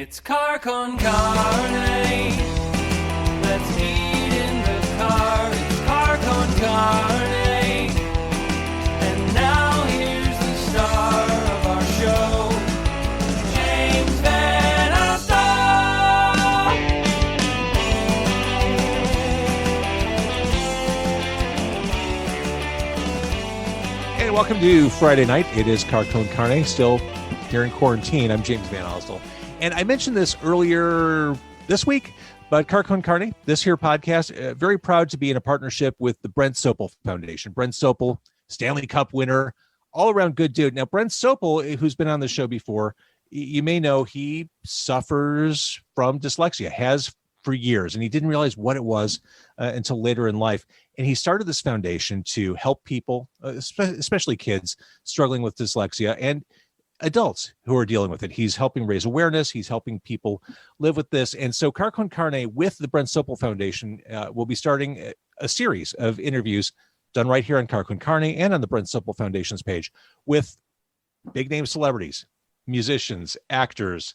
It's car con carne. Let's eat in the car. It's car con carne. And now here's the star of our show, James Van Alstyne. Hey, welcome to Friday night. It is Car con carne. Still here in quarantine. I'm James Van Alstyne. And I mentioned this earlier this week, but Car con carne, this here podcast, very proud to be in a partnership with the Brent Sopel Foundation. Brent Sopel, Stanley Cup winner, all around good dude. Now, Brent Sopel, who's been on the show before, you may know he suffers from dyslexia, has for years, and he didn't realize what it was until later in life. And he started this foundation to help people, especially kids, struggling with dyslexia, and adults who are dealing with it. He's helping raise awareness. He's helping people live with this. And so Car con carne with the Brent Sopel Foundation will be starting a series of interviews done right here on Car con carne and on the Brent Sopel Foundation's page with big name celebrities, musicians, actors,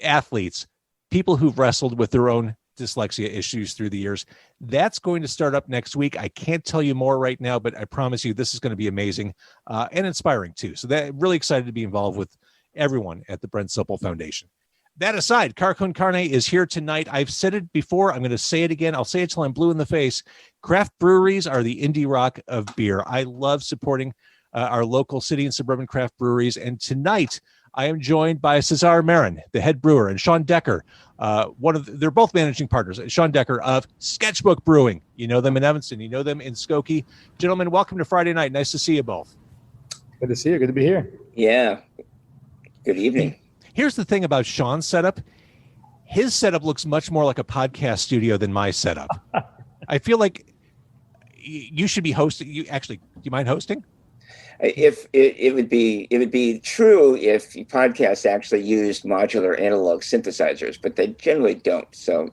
athletes, people who've wrestled with their own dyslexia issues through the years. That's going to start up next week. I can't tell you more right now, but I promise you this is going to be amazing and inspiring too. So that really excited to be involved with everyone at the Brent Sopel Foundation. That aside, Car con carne is here tonight. I've said it before. I'm going to say it again. I'll say it till I'm blue in the face. Craft breweries are the indie rock of beer. I love supporting our local city and suburban craft breweries. And tonight I am joined by Cesar Marron, the head brewer, and Shawn Decker. They're both managing partners. Shawn Decker of Sketchbook Brewing. You know them in Evanston. You know them in Skokie. Gentlemen, welcome to Friday night. Nice to see you both. Good to see you. Good to be here. Yeah. Good evening. Here's the thing about Shawn's setup. His setup looks much more like a podcast studio than my setup. I feel like you should be hosting. Do you mind hosting? If it would be true if podcasts actually used modular analog synthesizers, but they generally don't. So,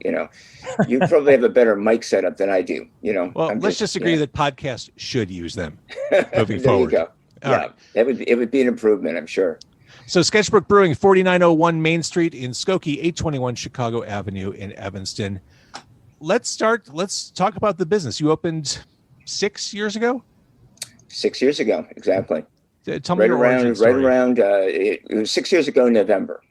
you probably have a better mic setup than I do. Well, let's just agree that podcasts should use them moving there forward. You go. All right. It would be an improvement, I'm sure. So Sketchbook Brewing, 4901 Main Street in Skokie, 821 Chicago Avenue in Evanston. Let's talk about the business. You opened 6 years ago? 6 years ago, exactly. Tell me your origin story. It was 6 years ago in November.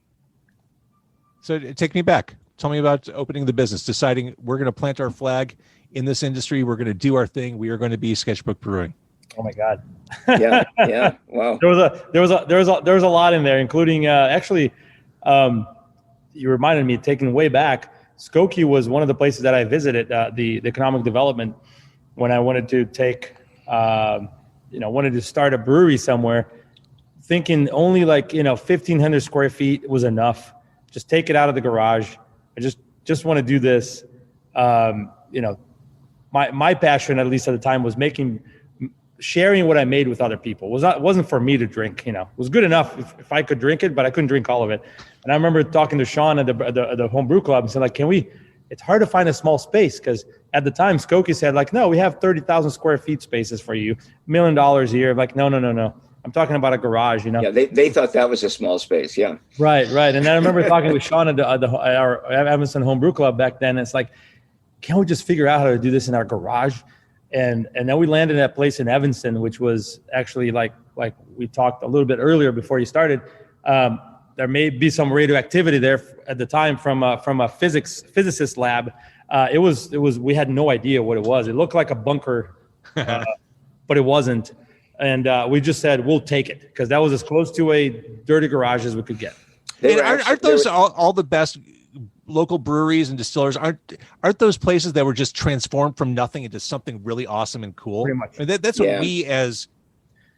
So take me back. Tell me about opening the business, deciding we're going to plant our flag in this industry. We're going to do our thing. We are going to be Sketchbook Brewing. Oh my God. Yeah. Wow. There was a lot in there, including you reminded me, taking way back. Skokie was one of the places that I visited, the economic development, when I wanted to wanted to start a brewery somewhere, thinking only 1,500 square feet was enough. Just take it out of the garage. I just want to do this. My passion, at least at the time, was sharing what I made with other people. It wasn't for me to drink. It was good enough if I could drink it, but I couldn't drink all of it. And I remember talking to Shawn at the home brew club and said, it's hard to find a small space, because at the time Skokie said, no, we have 30,000 square feet spaces for you, $1 million a year. I'm like, no. I'm talking about a garage, Yeah, they thought that was a small space. Yeah. Right. And then I remember talking with Shawn at our Evanston home brew club back then. It's like, can't we just figure out how to do this in our garage? And then we landed at that place in Evanston, which was actually like we talked a little bit earlier before you started. There may be some radioactivity there at the time from a physicist lab. It was we had no idea what it was. It looked like a bunker, but it wasn't. And we just said, we'll take it, because that was as close to a dirty garage as we could get. Aren't those all the best local breweries and distillers? Aren't those places that were just transformed from nothing into something really awesome and cool? Pretty much. And that's what we as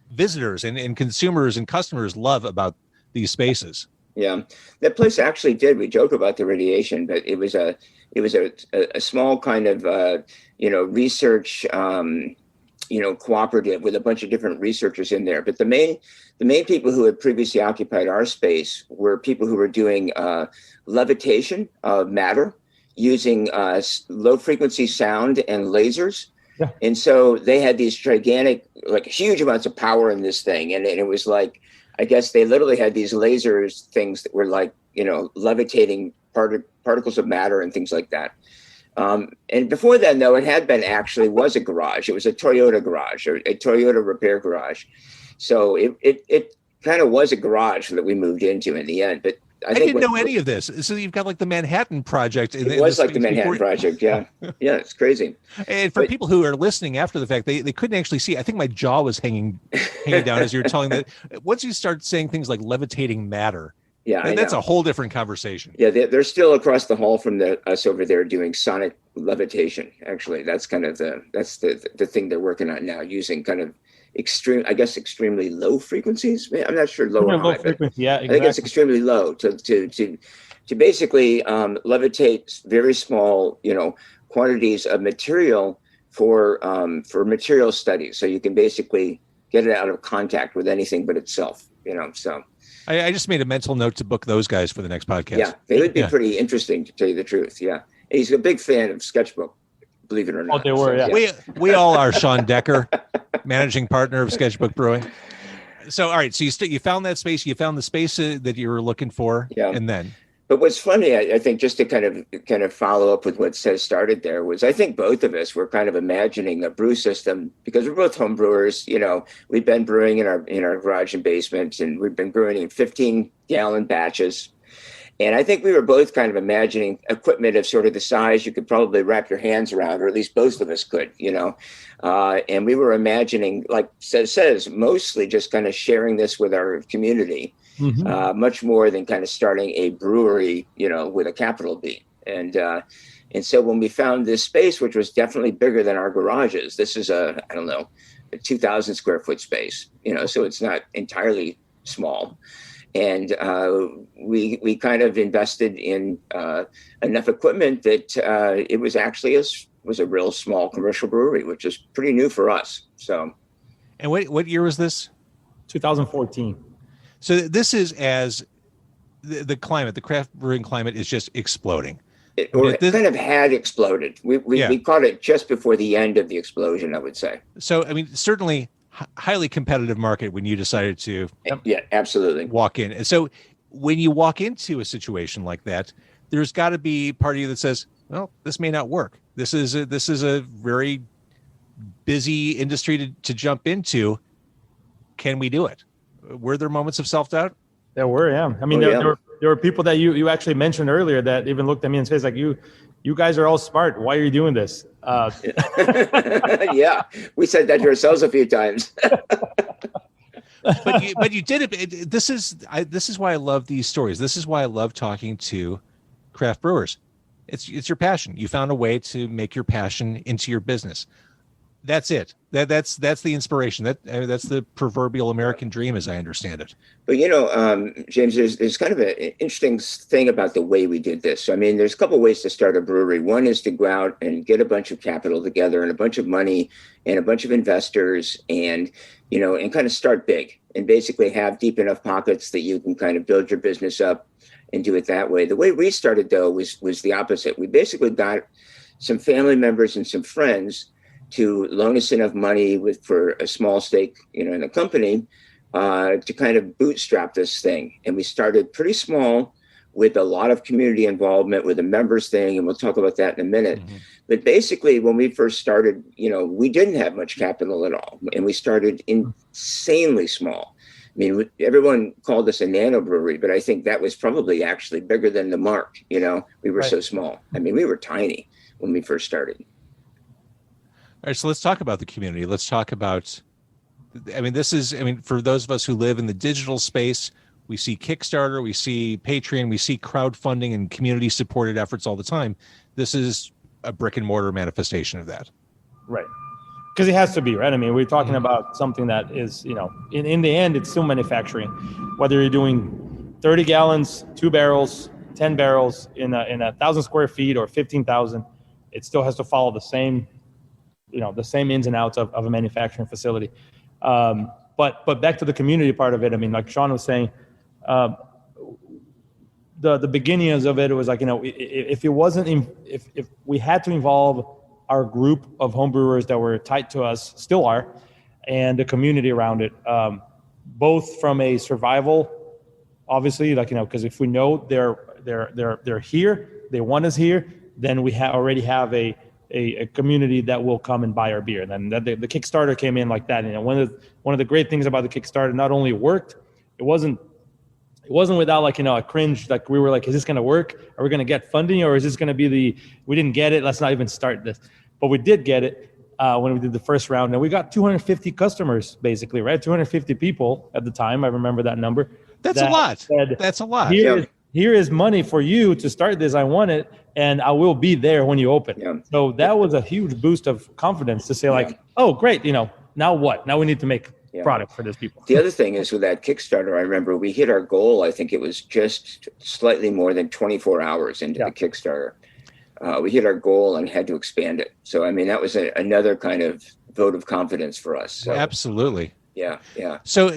visitors and consumers and customers love about these spaces. Yeah, that place actually did. We joke about the radiation, but it was a small kind of research cooperative with a bunch of different researchers in there. But the main people who had previously occupied our space were people who were doing levitation of matter using low frequency sound and lasers. Yeah. And so they had these gigantic, huge amounts of power in this thing. And it was like, I guess they literally had these lasers things that were like, levitating particles of matter and things like that. And before then, though, it had been was a garage. It was a Toyota garage, or a Toyota repair garage. So it kind of was a garage that we moved into in the end. But I didn't know any of this. So you've got like the Manhattan Project. It was like the Manhattan Project. Yeah. Yeah. It's crazy. And for people who are listening after the fact, they couldn't actually see. I think my jaw was hanging down as you were telling that. Once you start saying things like levitating matter, yeah, that's a whole different conversation. Yeah. They're still across the hall from us over there doing sonic levitation. Actually, that's kind of the thing they're working on now, using kind of extremely low frequencies. I'm not sure low or high, frequency, yeah, exactly. I think it's extremely low to basically levitate very small, quantities of material for material studies. So you can basically get it out of contact with anything but itself, so. I just made a mental note to book those guys for the next podcast. Yeah, they would be pretty interesting, to tell you the truth. Yeah. And he's a big fan of Sketchbook, believe it or not. Oh, they were, yeah. We all are. Shawn Decker, managing partner of Sketchbook Brewing. So, all right. So you found that space. You found the space that you were looking for. Yeah. And then. But what's funny, I think, just to kind of follow up with what Cesar started there, was I think both of us were kind of imagining a brew system, because we're both home brewers. We've been brewing in our garage and basement, and we've been brewing in 15-gallon batches. And I think we were both kind of imagining equipment of sort of the size you could probably wrap your hands around, or at least both of us could, and we were imagining, like Cesar says, mostly just kind of sharing this with our community, much more than kind of starting a brewery, with a capital B. And so when we found this space, which was definitely bigger than our garages, this is a 2,000 square foot space, so it's not entirely small. And we kind of invested in enough equipment that it was actually was a real small commercial brewery, which is pretty new for us. So, and what year was this? 2014. So this is as the climate, the craft brewing climate is just exploding. It kind of had exploded. We caught it just before the end of the explosion, I would say. So, certainly highly competitive market when you decided to absolutely walk in. And so when you walk into a situation like that, there's got to be part of you that says, well, this may not work. This is a very busy industry to jump into. Can we do it? Were there moments of self-doubt? There were, yeah. There were people that you actually mentioned earlier that even looked at me and says, like, you guys are all smart. Why are you doing this? Yeah, we said that to ourselves a few times. but you did it. This is why I love these stories. This is why I love talking to craft brewers. It's your passion. You found a way to make your passion into your business. That's it. That's the inspiration. That's the proverbial American dream, as I understand it. But James, there's kind of an interesting thing about the way we did this. So, there's a couple of ways to start a brewery. One is to go out and get a bunch of capital together and a bunch of money and a bunch of investors, and and kind of start big and basically have deep enough pockets that you can kind of build your business up and do it that way. The way we started, though, was the opposite. We basically got some family members and some friends to loan us enough money for a small stake, in the company, to kind of bootstrap this thing. And we started pretty small with a lot of community involvement with a members thing. And we'll talk about that in a minute. Mm-hmm. But basically, when we first started, we didn't have much capital at all. And we started insanely small. Everyone called us a nano brewery, but I think that was probably actually bigger than the mark. We were so small. We were tiny when we first started. All right, so let's talk about the community. Let's talk about, for those of us who live in the digital space, we see Kickstarter, we see Patreon, we see crowdfunding and community-supported efforts all the time. This is a brick-and-mortar manifestation of that. Right. Because it has to be, right? We're talking about something that is, in the end, it's still manufacturing. Whether you're doing 30 gallons, 2 barrels, 10 barrels in a 1,000 square feet or 15,000, it still has to follow the same ins and outs of a manufacturing facility. But back to the community part of it, like Shawn was saying, the beginnings of it was like, if we had to involve our group of homebrewers that were tight to us, still are, and the community around it, both from a survival, obviously, like, because if we know they're here, they want us here, then we already have a community that will come and buy our beer. And then the Kickstarter came in like that. One of the great things about the Kickstarter, not only worked, it wasn't without a cringe. Like, we were like, is this going to work? Are we going to get funding, or is this going to be we didn't get it, let's not even start this? But we did get it when we did the first round, and we got 250 customers, basically, right? 250 people at the time. I remember that number. That's a lot. That's a lot. Here is money for you to start this. I want it, and I will be there when you open. Yeah. So that was a huge boost of confidence to say, like, oh, great, now what? Now we need to make product for these people. The other thing is, with that Kickstarter, I remember we hit our goal. I think it was just slightly more than 24 hours into the Kickstarter. We hit our goal and had to expand it. So, I mean, that was another kind of vote of confidence for us. So, absolutely. Yeah. So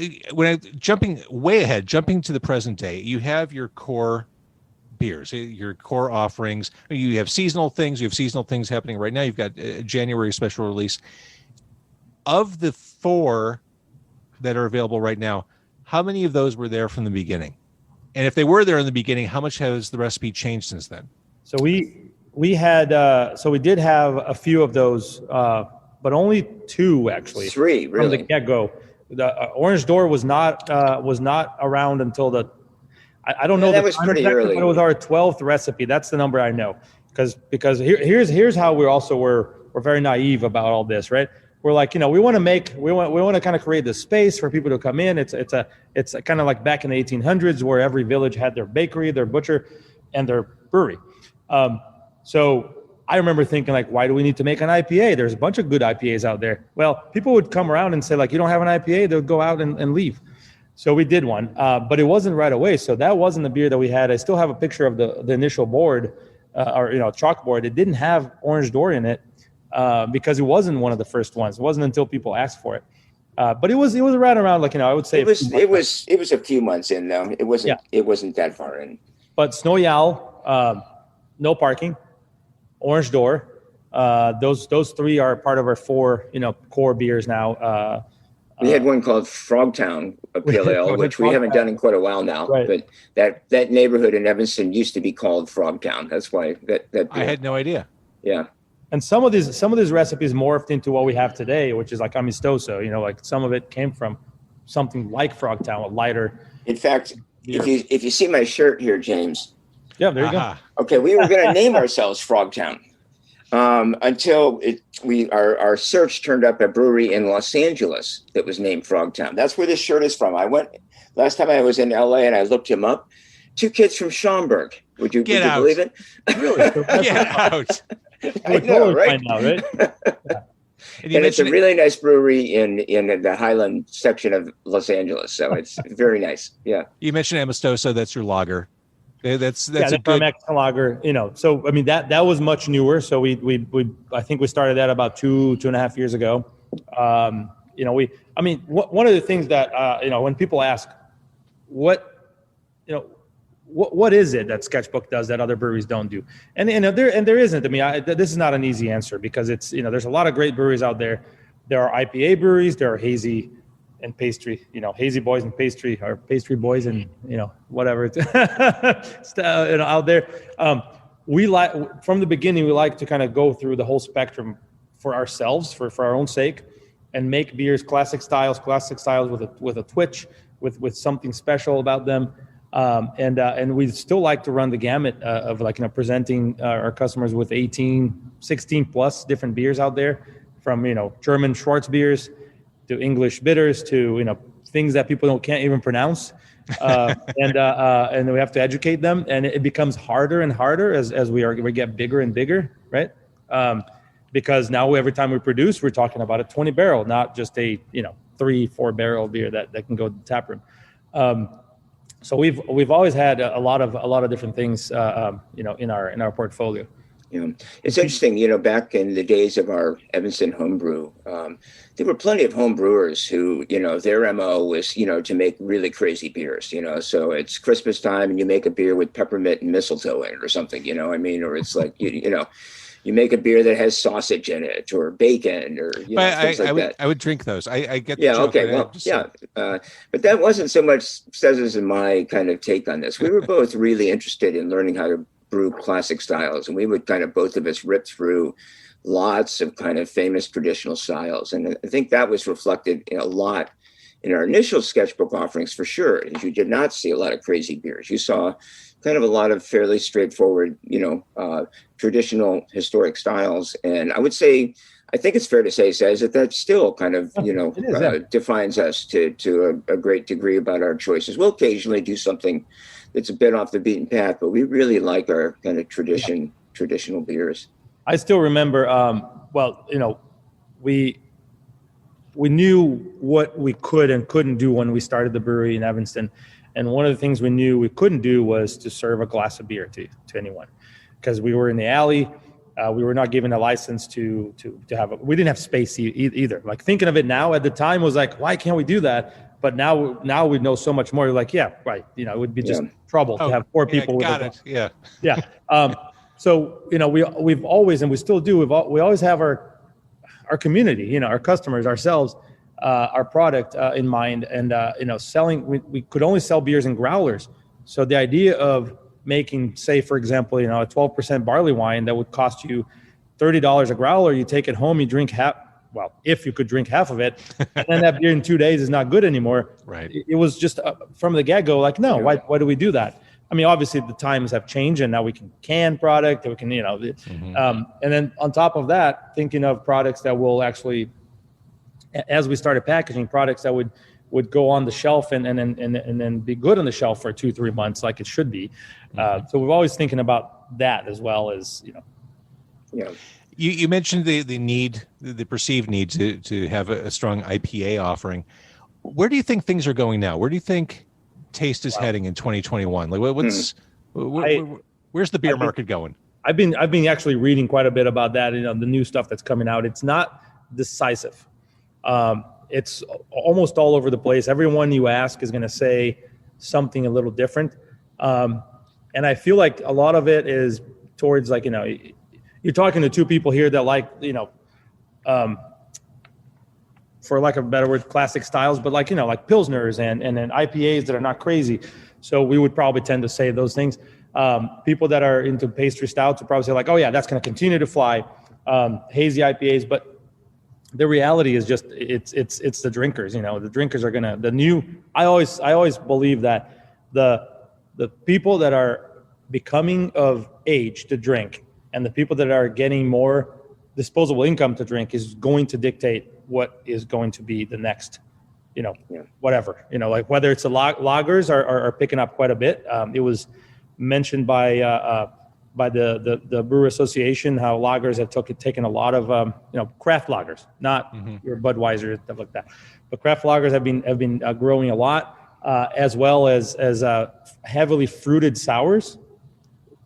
jumping to the present day, you have your core beers, your core offerings. You have seasonal things. You have seasonal things happening right now. You've got a January special release. Of the 4 that are available right now, how many of those were there from the beginning? And if they were there in the beginning, how much has the recipe changed since then? So we had we did have a few of those, but only 2 actually. 3 really from the get-go. The Orange Door was not around until I don't know. That was pretty early. But it was our 12th recipe. That's the number I know, because here's how we're very naive about all this, right? We're like, we want to kind of create this space for people to come in. It's kind of like back in the 1800s, where every village had their bakery, their butcher, and their brewery. So I remember thinking, like, why do we need to make an IPA? There's a bunch of good IPAs out there. Well, people would come around and say, like, you don't have an IPA? They would go out and leave. So we did one, but it wasn't right away. So that wasn't the beer that we had. I still have a picture of the initial board, or chalkboard. It didn't have Orange Door in it because it wasn't one of the first ones. It wasn't until people asked for it. But it was right around, like, I would say it was a few months in though. It wasn't that far in. But Snow Yowl, no parking. Orange Door, those 3 are part of our 4 core beers now. We had one called Frogtown, a pale ale, which we haven't done in quite a while now. Right. But that neighborhood in Evanston used to be called Frogtown. That's why that I had no idea. Yeah. And some of these recipes morphed into what we have today, which is like amistoso. Like some of it came from something like Frogtown, a lighter. In fact, if you see my shirt here, James. Yeah, there you go. Okay, we were going to name ourselves Frogtown until our search turned up a brewery in Los Angeles that was named Frogtown. That's where this shirt is from. Last time I was in LA and I looked him up. 2 kids from Schaumburg. Would you believe it? Really? Get out. I know, right? Now, right? And it's a really nice brewery in the Highland section of Los Angeles. So it's very nice. Yeah. You mentioned Amistoso. That's your lager. That's a good Mexican lager. So I mean that was much newer. So we I think we started that about 2.5 years ago. One of the things that when people ask what is it that Sketchbook does that other breweries don't do, and there isn't. I mean, this is not an easy answer, because it's there's a lot of great breweries out there. There are IPA breweries. There are hazy and pastry, hazy boys and pastry, or pastry boys and, whatever it's out there. We like, from the beginning, we like to kind of go through the whole spectrum for ourselves, for our own sake, and make beers classic styles with a twitch, with something special about them. And we still like to run the gamut of presenting our customers with 18, 16 plus different beers out there, from, German Schwarz beers to English bitters to things that people can't even pronounce, and we have to educate them, and it becomes harder and harder as we get bigger and bigger, right? Because now every time we produce, we're talking about a 20 barrel, not just a 3-4 barrel beer that can go to the tap room. So we've always had a lot of different things in our portfolio. Yeah, it's interesting, back in the days of our Evanston homebrew, there were plenty of home brewers who, their MO was, to make really crazy beers, so it's Christmas time and you make a beer with peppermint and mistletoe in it or something, or it's like, you make a beer that has sausage in it or bacon or things like that. I would drink those. I get the Yeah. joke. Okay. Well, yeah. But that wasn't so much Cesar's and my kind of take on this. We were both really interested in learning how to brew classic styles, and we would kind of both of us rip through lots of kind of famous traditional styles, and I think that was reflected in a lot in our initial sketchbook offerings for sure. Is you did not see a lot of crazy beers. You saw kind of a lot of fairly straightforward, traditional historic styles, and I would say, I think it's fair to say, Cesar, that still kind of, defines us to a great degree about our choices. We'll occasionally do something that's a bit off the beaten path, but we really like our kind of traditional beers. I still remember, we knew what we could and couldn't do when we started the brewery in Evanston. And one of the things we knew we couldn't do was to serve a glass of beer to anyone, because we were in the alley. We were not given a license to have we didn't have space either. Like, thinking of it now, at the time was like, why can't we do that? But now we know so much more. You're like, yeah, right. It would be just trouble to have 4 people. Got it. Yeah. Yeah. So, we've always, and we still do, we always have our community, our customers, ourselves, our product in mind. And, selling, we could only sell beers in growlers. So the idea of making, say, for example, a 12% barley wine that would cost you $30 a growler, you take it home, you drink half. Well, if you could drink half of it, and then that beer in 2 days is not good anymore. Right. It was just from the get-go, like, no, why do we do that? I mean, obviously the times have changed, and now we can can product, we can, and then on top of that, thinking of products that will actually, as we started packaging, products that would go on the shelf and then be good on the shelf for 2-3 months, like it should be. So we're always thinking about that, as well as, Yeah. You mentioned the perceived need to have a strong IPA offering. Where do you think things are going now? Where do you think taste is heading in 2021? Like, where's the beer market going? I've been actually reading quite a bit about that. The new stuff that's coming out. It's not decisive. It's almost all over the place. Everyone you ask is going to say something a little different. And I feel like a lot of it is towards, like, you're talking to 2 people here that like, for lack of a better word, classic styles, but like Pilsners and then IPAs that are not crazy. So we would probably tend to say those things. People that are into pastry stouts would probably say, like, oh yeah, that's going to continue to fly. Hazy IPAs, but the reality is just it's the drinkers. The drinkers are gonna I always believe that the people that are becoming of age to drink and the people that are getting more disposable income to drink is going to dictate what is going to be the next, whatever, like whether it's the lagers are picking up quite a bit. It was mentioned by the Brewer Association how lagers have taken a lot of craft lagers, not your Budweiser and stuff like that, but craft lagers have been growing a lot, as well as heavily fruited sours,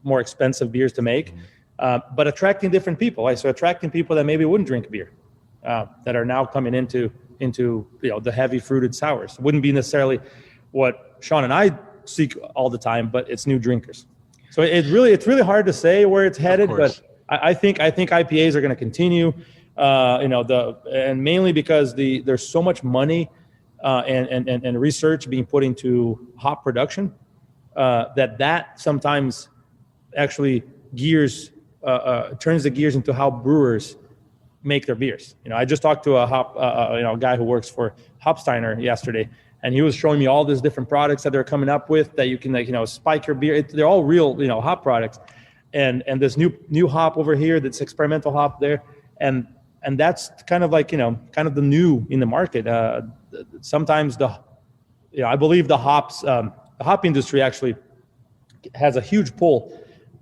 more expensive beers to make, but attracting different people. Right? So attracting people that maybe wouldn't drink beer, that are now coming into the heavy fruited sours. Wouldn't be necessarily what Shawn and I seek all the time, but it's new drinkers. So it's really hard to say where it's headed, but I think IPAs are going to continue, and mainly because there's so much money and research being put into hop production, that sometimes actually turns the gears into how brewers make their beers. I just talked to a guy who works for Hopsteiner yesterday, and he was showing me all these different products that they're coming up with that you can spike your beer. They're all real hop products, and this new hop over here, that's experimental hop there, and that's kind of like kind of the new in the market. Sometimes I believe the hop industry actually has a huge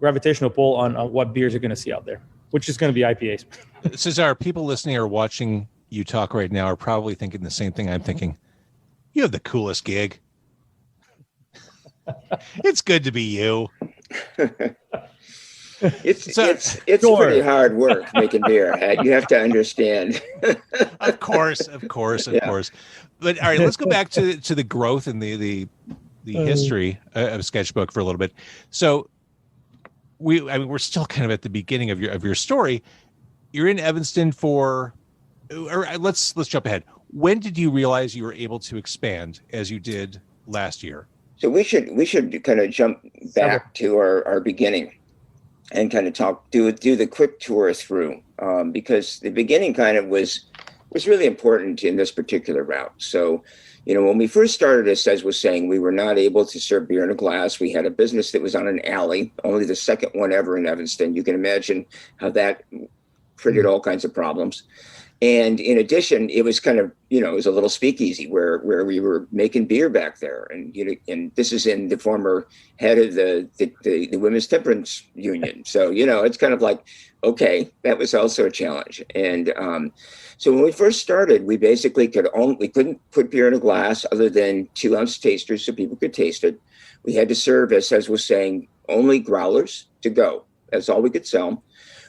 gravitational pull on what beers you're going to see out there, which is going to be IPAs. Cesar, people listening or watching you talk right now are probably thinking the same thing I'm thinking. You have the coolest gig. It's good to be you. It's pretty hard work making beer. You have to understand. Of course. But all right, let's go back to the growth and the history of Sketchbook for a little bit. So we're still kind of at the beginning of your story. You're in Evanston or let's jump ahead. When did you realize you were able to expand as you did last year? So we should kind of jump back to our beginning and kind of do the quick tour through, because the beginning kind of was really important in this particular route. So, when we first started, as Cesar was saying, we were not able to serve beer in a glass. We had a business that was on an alley, only the second one ever in Evanston. You can imagine how that created all kinds of problems. And in addition, it was kind of, it was a little speakeasy where we were making beer back there. And, and this is in the former head of the Women's Temperance Union. So, it's kind of like, okay, that was also a challenge. And so when we first started, we basically we couldn't put beer in a glass other than 2-ounce tasters so people could taste it. We had to serve, as Cesar was saying, only growlers to go. That's all we could sell.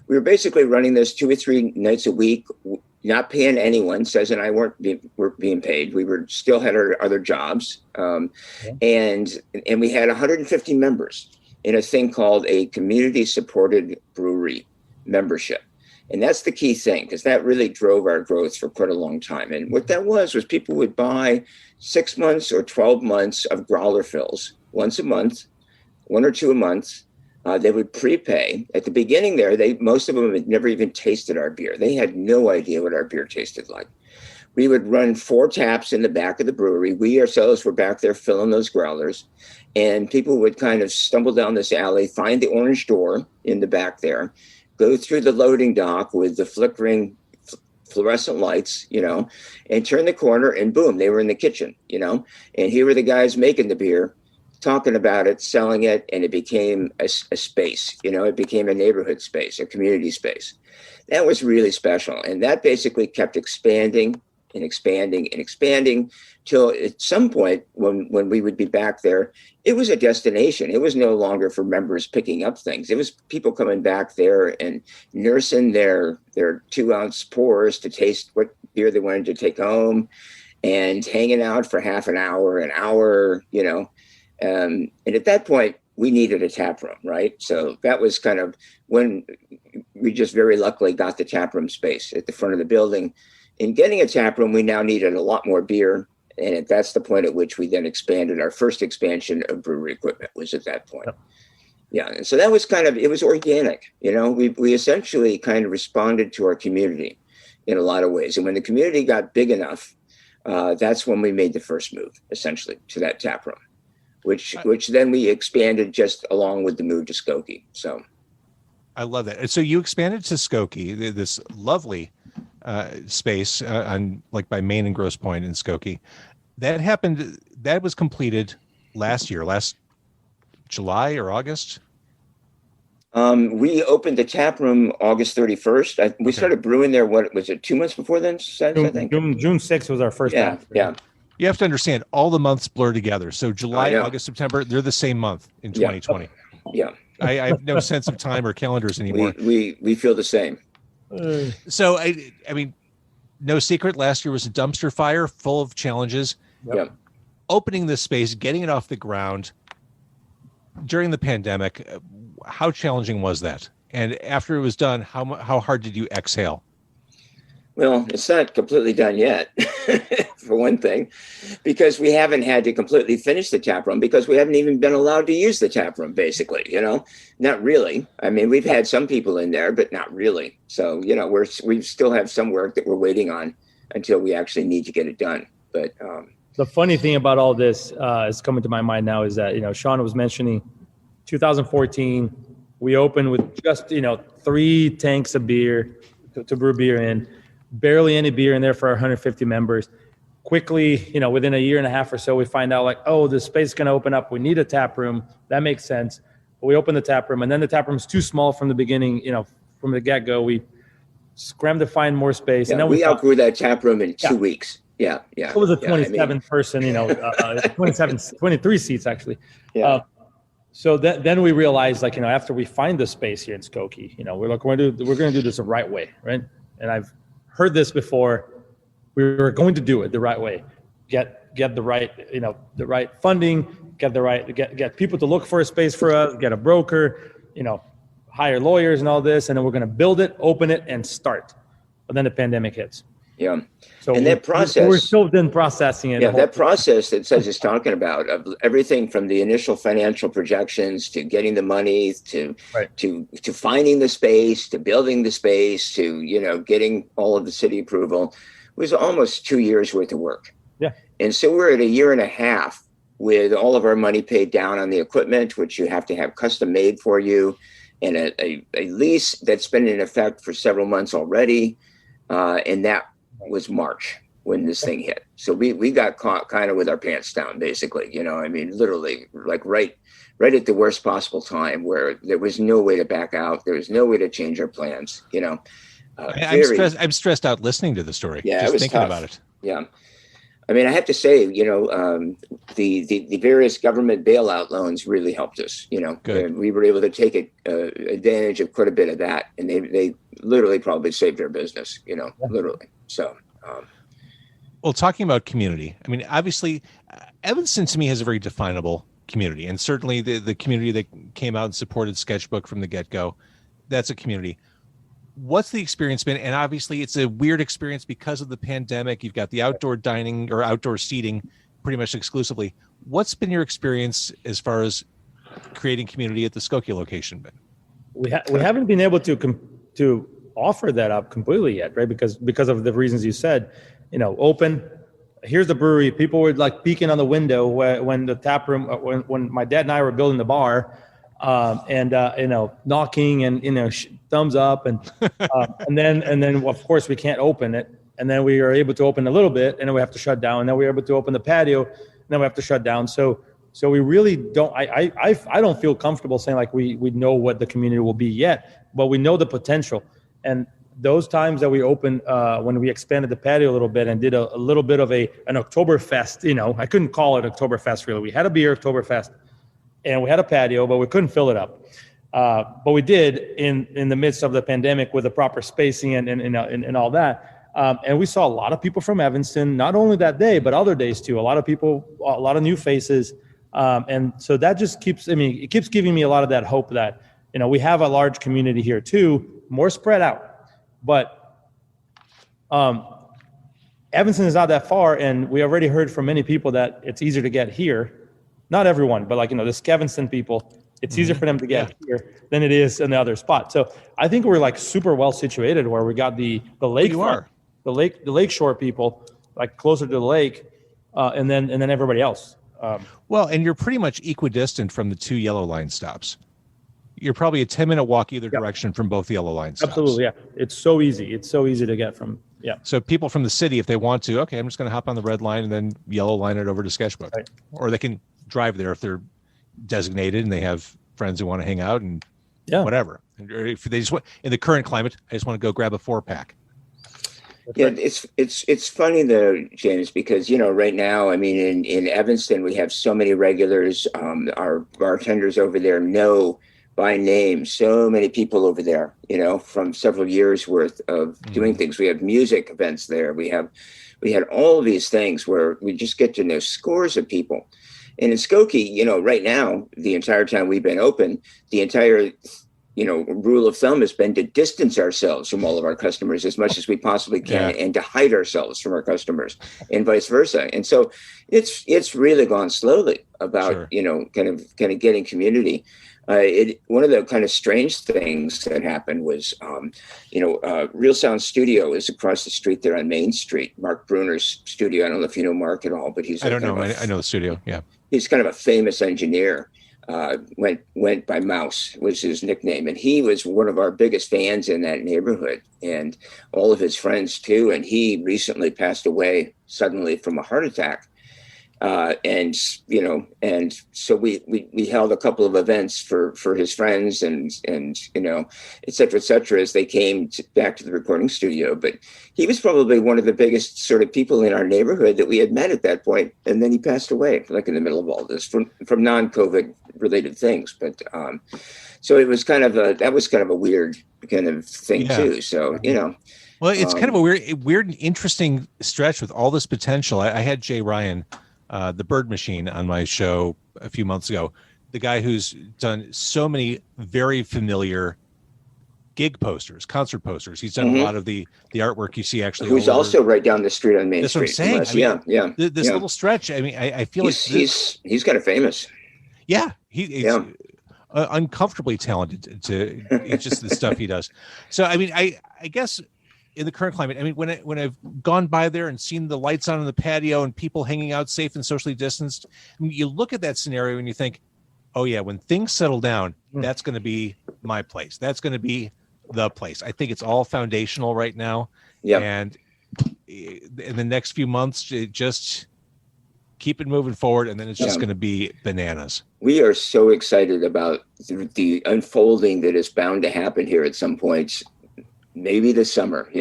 We were basically running this 2 or 3 nights a week, not paying anyone. Cesar and I weren't being paid. We still had our other jobs. And we had 150 members in a thing called a community-supported brewery membership. And that's the key thing, because that really drove our growth for quite a long time. And what that was people would buy 6 months or 12 months of growler fills once a month, 1 or 2 a month. They would prepay. At the beginning there, most of them had never even tasted our beer. They had no idea what our beer tasted like. We would run 4 taps in the back of the brewery. We ourselves were back there filling those growlers. And people would kind of stumble down this alley, find the orange door in the back there, go through the loading dock with the flickering fluorescent lights, and turn the corner, and boom, they were in the kitchen, and here were the guys making the beer, talking about it, selling it, and it became a space. It became a neighborhood space, a community space. That was really special. And that basically kept expanding and expanding and expanding till at some point when we would be back there, it was a destination. It was no longer for members picking up things. It was people coming back there and nursing their 2-ounce pours to taste what beer they wanted to take home, and hanging out for half an hour, and at that point, we needed a tap room, right? So that was kind of when we just very luckily got the tap room space at the front of the building. In getting a tap room, we now needed a lot more beer. And that's the point at which we then expanded. Our first expansion of brewery equipment was at that point. Yeah. And so that was it was organic. We essentially kind of responded to our community in a lot of ways. And when the community got big enough, that's when we made the first move, essentially, to that tap room. Which then we expanded just along with the move to Skokie. So I love that. And so you expanded to Skokie, this lovely space by Main and Grosse Pointe in Skokie. That was completed last July or August? We opened the tap room August 31st. We started brewing there, what was it, 2 months before then, I think? June 6th was our first tap room. Yeah. You have to understand, all the months blur together. So July, August, September, they're the same month in 2020. Yeah. I have no sense of time or calendars anymore. We feel the same. So, I mean, no secret, last year was a dumpster fire full of challenges. Yeah. Opening this space, getting it off the ground during the pandemic, how challenging was that? And after it was done, how hard did you exhale? Well, it's not completely done yet, for one thing, because we haven't had to completely finish the tap room, because we haven't even been allowed to use the tap room, basically, not really. I mean, we've had some people in there, but not really. So, we still have some work that we're waiting on until we actually need to get it done. But the funny thing about all this is coming to my mind now is that, Shawn was mentioning 2014, we opened with just, 3 tanks of beer to brew beer in. Barely any beer in there for our 150 members. Quickly, within a year and a half or so, we find out the space is going to open up. We need a tap room. That makes sense. But we open the tap room, and then the tap room's too small from the beginning. From the get-go, we scrammed to find more space. Yeah, and then we outgrew that tap room in 2 weeks. Yeah. It was a 27 person, 23 seats actually. Yeah. So then we realized, after we find the space here in Skokie, we're going to do this the right way, right? And I've heard this before. We were going to do it the right way. Get the right, the right funding, get people to look for a space for us, get a broker, hire lawyers and all this, and then we're going to build it, open it, and start. But then the pandemic hits. Yeah. So and that process, we're still then processing it. Yeah, that process that Cesar is talking about, of everything from the initial financial projections to getting the money to finding the space, to building the space, to, you know, getting all of the city approval, was almost 2 years worth of work. Yeah. And so we're at a year and a half with all of our money paid down on the equipment, which you have to have custom made for you, and a lease that's been in effect for several months already. And that was March when this thing hit. So we got caught kind of with our pants down, basically, you know, I mean, literally like right at the worst possible time, where there was no way to back out. There was no way to change our plans, you know. I'm stressed out listening to the story. Yeah, just it was thinking tough. about it. Yeah. I mean, I have to say, you know, the various government bailout loans really helped us, you know. Good. We were able to take advantage of quite a bit of that, and they literally probably saved our business, you know, literally. So, well, talking about community, I mean, obviously, Evanston to me has a very definable community, and certainly the community that came out and supported Sketchbook from the get-go, that's a community. What's the experience been? And obviously it's a weird experience because of the pandemic. You've got the outdoor dining or outdoor seating pretty much exclusively. What's been your experience as far as creating community at the Skokie location been? We haven't been able to offer that up completely yet, right? Because of the reasons you said, you know, open, here's the brewery. People were like peeking on the window when the tap room, when my dad and I were building the bar, and you know, knocking and, you know, thumbs up, and then of course we can't open it, and then we are able to open a little bit, and then we have to shut down, and then we're able to open the patio, and then we have to shut down. So we really don't. I don't feel comfortable saying like we know what the community will be yet, but we know the potential. And those times that we opened, when we expanded the patio a little bit and did a little bit of an Oktoberfest, you know, I couldn't call it Oktoberfest really. We had a beer Oktoberfest, and we had a patio, but we couldn't fill it up. But we did in the midst of the pandemic with the proper spacing and all that. And we saw a lot of people from Evanston, not only that day, but other days too. A lot of people, a lot of new faces. And so that just keeps, it keeps giving me a lot of that hope that, you know, we have a large community here too, more spread out. But Evanston is not that far, and we already heard from many people that it's easier to get here. Not everyone, but like, you know, the Evanston people, it's easier for them to get here than it is in the other spot. So I think we're like super well situated where we got the lake, the lakeshore people, like closer to the lake, and then everybody else. Well, and you're pretty much equidistant from the two yellow line stops. You're probably a 10-minute walk either direction from both the yellow line stops. Absolutely, yeah. It's so easy. It's so easy to get from, yeah. So people from the city, if they want to, okay, I'm just going to hop on the red line and then yellow line it over to Sketchbook. Right. Or they can drive there if they're designated and they have friends who want to hang out and whatever. Or if they just want, in the current climate, I just want to go grab a 4-pack. Yeah, it's funny though, James, because, you know, right now, I mean, in Evanston, we have so many regulars. Our bartenders over there know by name so many people over there, you know, from several years worth of doing things. We have music events there. We had all of these things where we just get to know scores of people. And in Skokie, you know, right now, the entire time we've been open, the entire, you know, rule of thumb has been to distance ourselves from all of our customers as much as we possibly can, and to hide ourselves from our customers, and vice versa. And so it's really gone slowly about, you know, kind of getting community. One of the kind of strange things that happened was, you know, Real Sound Studio is across the street there on Main Street. Mark Bruner's studio. I don't know if you know Mark at all, but he's. I don't know. I know the studio. Yeah. He's kind of a famous engineer. Went by Mouse was his nickname, and he was one of our biggest fans in that neighborhood, and all of his friends too. And he recently passed away suddenly from a heart attack. And, you know, and so we held a couple of events for his friends and, you know, et cetera, as they came back to the recording studio. But he was probably one of the biggest sort of people in our neighborhood that we had met at that point. And then he passed away, like in the middle of all this from non-COVID related things. But, so it was that was kind of a weird kind of thing too. So, you know. Well, it's kind of a weird and interesting stretch with all this potential. I had Jay Ryan, the Bird Machine, on my show a few months ago, the guy who's done so many very familiar gig posters, concert posters. He's done a lot of the artwork you see actually. Who's also right down the street on Main That's Street. what I'm saying. This yeah. little stretch. I mean, I feel he's kind of famous. Yeah, he's uncomfortably talented. It's just the stuff he does. So I mean, I guess in the current climate, I mean, when I've gone by there and seen the lights on in the patio and people hanging out safe and socially distanced, I mean, you look at that scenario and you think, oh yeah, when things settle down, that's going to be my place. That's going to be the place. I think it's all foundational right now. Yeah. And in the next few months, just keep it moving forward, and then it's just going to be bananas. We are so excited about the unfolding that is bound to happen here at some point. Maybe this summer,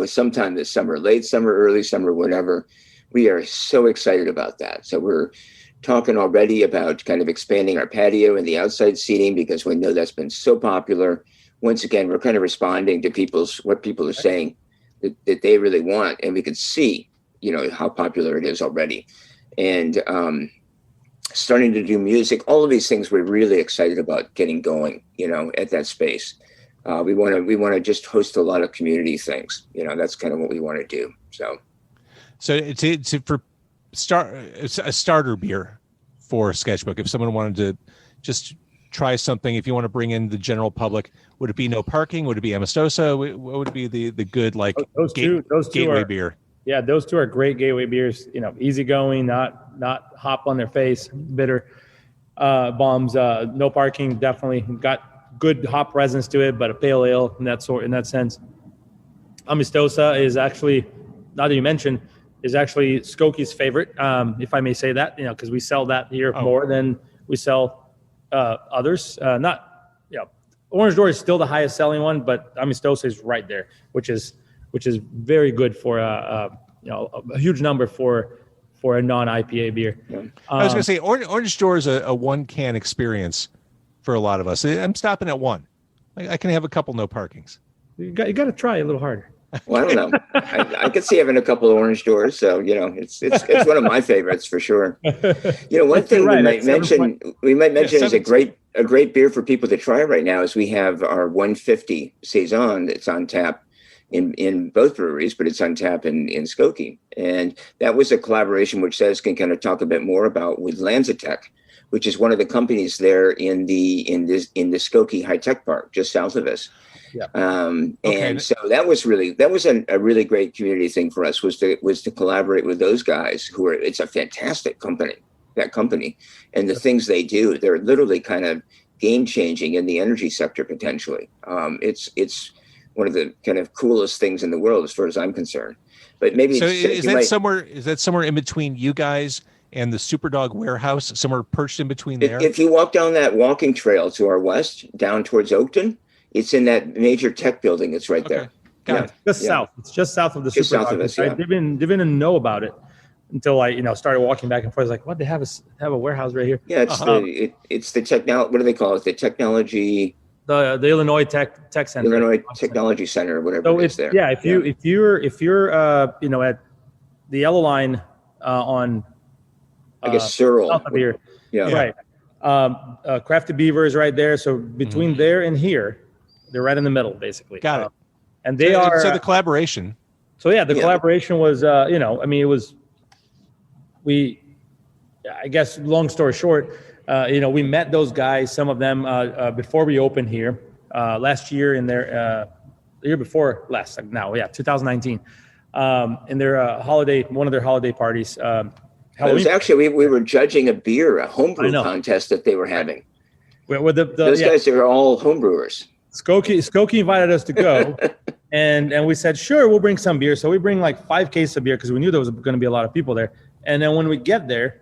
sometime this summer, late summer, early summer, whatever. We are so excited about that. So we're talking already about kind of expanding our patio and the outside seating because we know that's been so popular. Once again, we're kind of responding to what people are saying that they really want, and we can see, how popular it is already. And starting to do music, all of these things we're really excited about getting going, at that space. We want to just host a lot of community things. That's kind of what we want to do. So it's a starter beer for Sketchbook. If someone wanted to just try something, if you want to bring in the general public, would it be no parking? Would it be Amistosa? What would be the good those two gateway are, beer? Yeah, those two are great gateway beers. Easygoing, not hop on their face, bitter bombs. No parking, definitely got good hop presence to it, but a pale ale in that sense. Amistosa is actually, now that you mentioned, is actually Skokie's favorite, if I may say that, because we sell that here more than we sell others. Orange Door is still the highest selling one, but Amistosa is right there, which is very good for a huge number for a non-IPA beer. Yeah. I was going to say Orange Door is a one can experience for a lot of us. I'm stopping at one. I can have a couple no parkings. You got to try a little harder. Well, I don't know. I could see having a couple of Orange Doors, so it's one of my favorites for sure. One thing we might mention is a great beer for people to try right now is we have our 150 Saison that's on tap in both breweries, but it's on tap in Skokie, and that was a collaboration which Cesar can kind of talk a bit more about with Lanzatech, which is one of the companies there in the Skokie High Tech Park just south of us. Yeah. And so that was a really great community thing for us was to collaborate with those guys it's a fantastic company, that company, and the things they do, they're literally kind of game changing in the energy sector potentially. It's one of the kind of coolest things in the world as far as I'm concerned. But maybe is that somewhere in between you guys and the Superdog warehouse, somewhere perched in between there? If you walk down that walking trail to our west, down towards Oakton, it's in that major tech building. It's right there. Got it. Just south. It's just south of the Superdog. South of us, I didn't know about it until I started walking back and forth. I was like, what? They have a warehouse right here. Yeah, it's the technology. What do they call it? The technology. The Illinois Tech Center. Illinois Technology Center, or whatever it is there. Yeah, if you're at the yellow line on I guess Cyril. South of here. Yeah. Right. Crafted Beaver is right there. So between there and here, they're right in the middle, basically. Got it. And they are. So the collaboration. So yeah, the collaboration was, it was. I guess long story short, we met those guys, some of them before we opened here last year in their the year before last, 2019, in their one of their holiday parties. It was actually we were judging a homebrew contest that they were having. Those guys are all homebrewers. Skokie invited us to go, and we said sure, we'll bring some beer. So we bring like 5 cases of beer because we knew there was going to be a lot of people there. And then when we get there,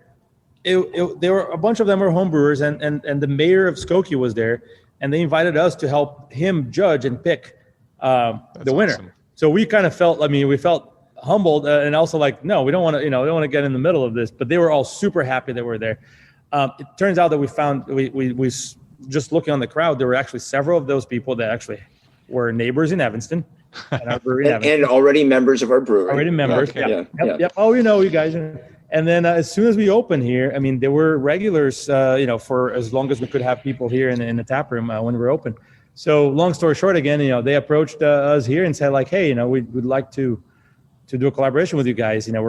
there were a bunch of them were homebrewers, and the mayor of Skokie was there, and they invited us to help him judge and pick the winner. Awesome. So we kind of felt, we felt humbled and also like, no, we don't want to get in the middle of this. But they were all super happy that we're there. It turns out that we just looking on the crowd, there were actually several of those people that actually were neighbors in Evanston. And already members of our brewery. Already members. Yeah. Yep. Oh, you guys. And then as soon as we opened here, there were regulars, for as long as we could have people here in the tap room when we were open. So long story short, again, they approached us here and said like, hey, we'd like to do a collaboration with you guys. They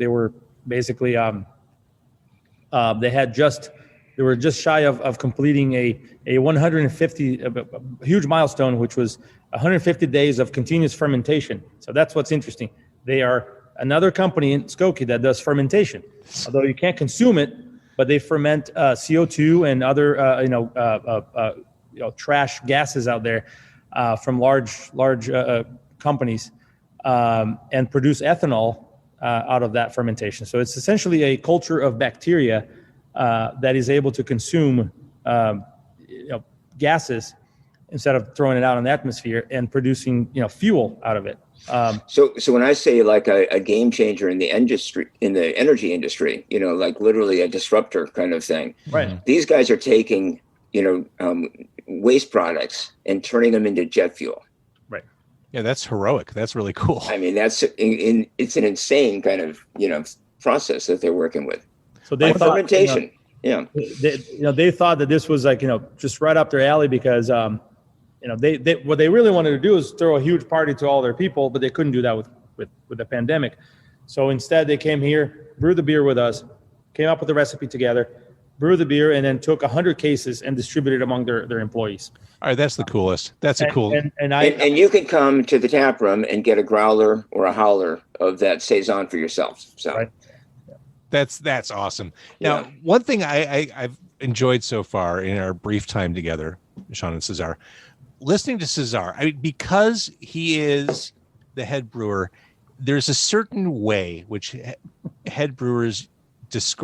were basically they were just shy of completing a 150 a huge milestone, which was 150 days of continuous fermentation. So that's what's interesting. They are another company in Skokie that does fermentation, although you can't consume it, but they ferment CO2 and other trash gases out there from large companies and produce ethanol out of that fermentation. So it's essentially a culture of bacteria that is able to consume gases instead of throwing it out in the atmosphere and producing fuel out of it. So when I say like a game changer in the industry, in the energy industry, like literally a disruptor kind of thing, right? These guys are taking waste products and turning them into jet fuel. Right. Yeah, that's heroic. That's really cool. I mean, it's an insane kind of process that they're working with. So they thought fermentation. They thought that this was like just right up their alley because they what they really wanted to do is throw a huge party to all their people, but they couldn't do that with the pandemic. So instead, they came here, brewed the beer with us, came up with the recipe together, brewed the beer, and then took 100 cases and distributed among their employees. All right, that's the coolest. That's cool. And you can come to the tap room and get a growler or a howler of that Saison for yourself. So. Right. That's awesome. Now, one thing I've enjoyed so far in our brief time together, Shawn and Cesar, listening to Cesar, because he is the head brewer, there's a certain way which head brewers use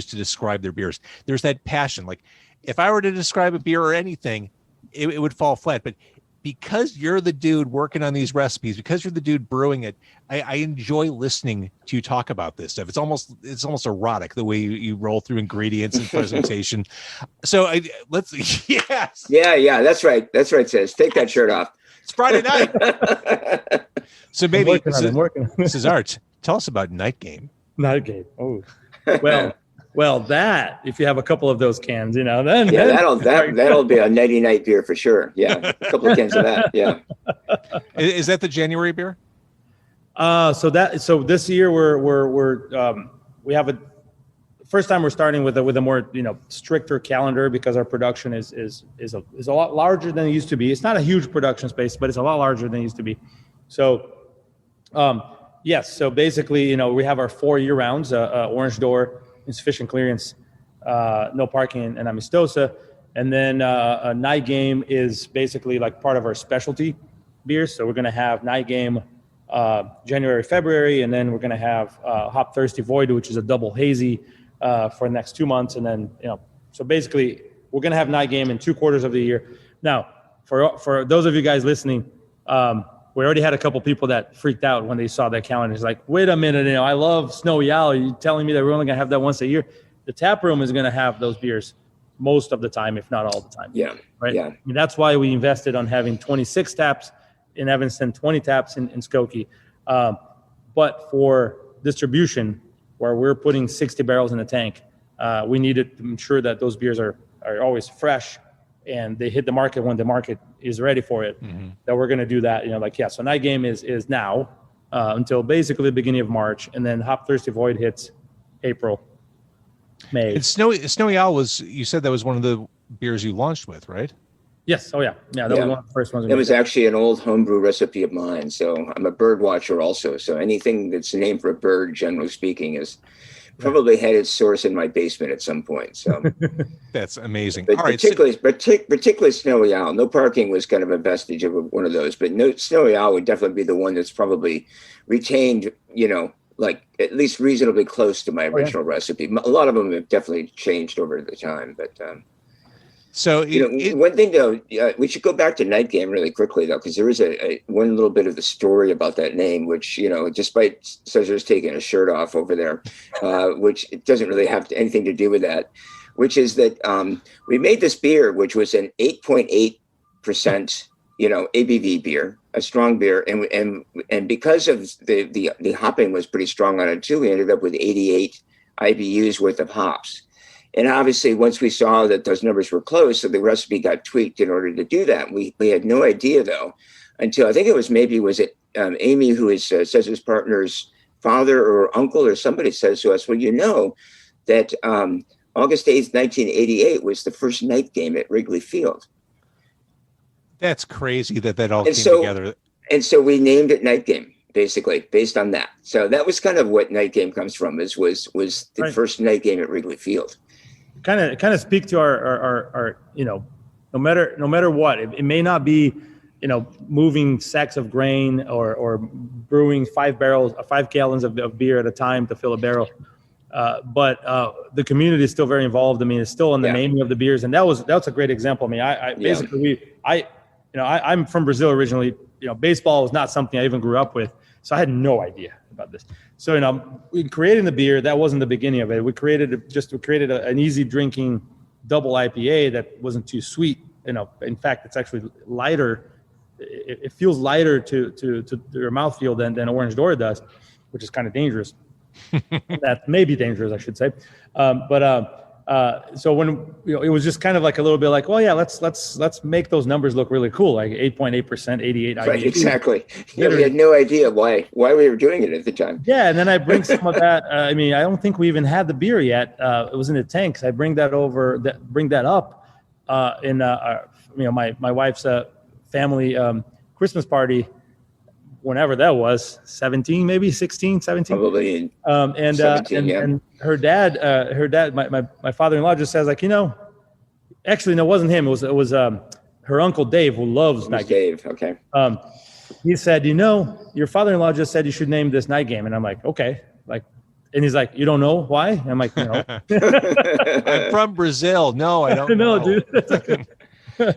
to describe their beers. There's that passion. Like if I were to describe a beer or anything, it would fall flat. But because you're the dude working on these recipes, because you're the dude brewing it, I enjoy listening to you talk about this stuff. It's almost erotic the way you roll through ingredients and presentation. So yes. Yeah. That's right. Cez. Take that shirt off. It's Friday night. So maybe Cesar, tell us about Night Game. Night Game. Oh, well, that if you have a couple of those cans, then that'll be a nighty night beer for sure. Yeah, a couple of cans of that. Yeah. Is that the January beer? So this year we have first time we're starting with a more stricter calendar because our production is a lot larger than it used to be. It's not a huge production space, but it's a lot larger than it used to be. So yes, so basically we have our 4 year rounds, Orange Door, insufficient clearance, no parking, and Amistosa. And then a Night Game is basically like part of our specialty beers. So we're going to have Night Game January, February, and then we're going to have Hop Thirsty Void, which is a double hazy for the next 2 months. And then, so basically we're going to have Night Game in 2 quarters of the year. Now, for those of you guys listening, we already had a couple people that freaked out when they saw that calendar. It's like, wait a minute, I love Snowy Owl. You're telling me that we're only going to have that once a year? The tap room is going to have those beers most of the time, if not all the time. Yeah. Right. Yeah. I mean, that's why we invested on having 26 taps in Evanston, 20 taps in Skokie. But for distribution, where we're putting 60 barrels in the tank, we needed to ensure that those beers are always fresh and they hit the market when the market is ready for it. Mm-hmm. That we're going to do that, So Night Game is now until basically the beginning of March, and then Hop Thirsty Void hits April, May. And Snowy Owl you said that was one of the beers you launched with, right? Yes. Oh yeah. Yeah. That was one of the first ones. That was actually an old homebrew recipe of mine. So I'm a bird watcher also. So anything that's named for a bird, generally speaking, is probably had its source in my basement at some point. So that's amazing. But all right, particularly Snowy Owl. No parking was kind of a vestige of one of those, but Snowy Owl would definitely be the one that's probably retained, like at least reasonably close to my original recipe. A lot of them have definitely changed over the time, but so one thing though, we should go back to Night Game really quickly though, because there is one little bit of the story about that name, which despite Cesar's taking his shirt off over there, which it doesn't really have anything to do with that, which is that we made this beer, which was an 8.8%, ABV beer, a strong beer, and because of the hopping was pretty strong on it too, we ended up with 88 IBUs worth of hops. And obviously, once we saw that those numbers were close, so the recipe got tweaked in order to do that. We had no idea, though, until I think it was Amy, who is Cesar's partner's father or uncle or somebody, says to us, well, that August 8th, 1988 was the first night game at Wrigley Field. That's crazy that all came together. And so we named it Night Game, basically, based on that. So that was kind of what Night Game comes from, was the first night game at Wrigley Field. Kind of speak to our no matter what, it may not be, moving sacks of grain or brewing 5 gallons of beer at a time to fill a barrel. But the community is still very involved. I mean, it's still in the naming of the beers. And that's a great example. I mean, I'm from Brazil originally. Baseball was not something I even grew up with. So I had no idea about this. So, in creating the beer, that wasn't the beginning of it. We created an easy drinking double IPA that wasn't too sweet. In fact, it's actually lighter. It feels lighter to your mouthfeel than Orange Door does, which is kind of dangerous. That may be dangerous, I should say. So when it was just kind of like a little bit like, well, yeah, let's make those numbers look really cool, like 8.8%, 88. Right, exactly. Yeah, we had no idea why we were doing it at the time. Yeah, and then I bring some of that. I don't think we even had the beer yet. It was in the tanks. I bring that up in my wife's family Christmas party. Whenever that was, 17, maybe 16, 17. Probably. 17, and her dad, my father-in-law just says like, actually, no, it wasn't him. It was her uncle Dave, who loves night game. Dave, okay. He said, your father-in-law just said you should name this night game. And I'm like, okay. And he's like, you don't know why? And I'm like, no. I'm from Brazil. No, I don't know. Dude.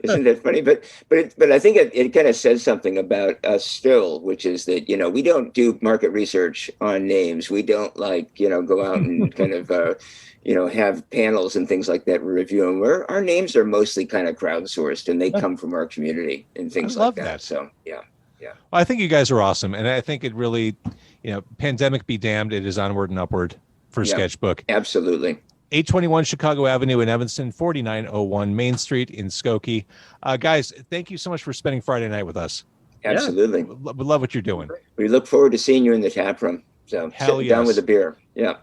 Isn't that funny? But I think it kind of says something about us still, which is that, we don't do market research on names. We don't go out and kind of, have panels and things like that review them. Our names are mostly kind of crowdsourced, and they come from our community and things like that. So, yeah. Well, I think you guys are awesome. And I think it really, pandemic be damned, it is onward and upward for Sketchbook. Absolutely. 821 Chicago Avenue in Evanston, 4901 Main Street in Skokie. Guys, thank you so much for spending Friday night with us. Absolutely. We love what you're doing. We look forward to seeing you in the tap room. So sitting down with a beer. Yeah.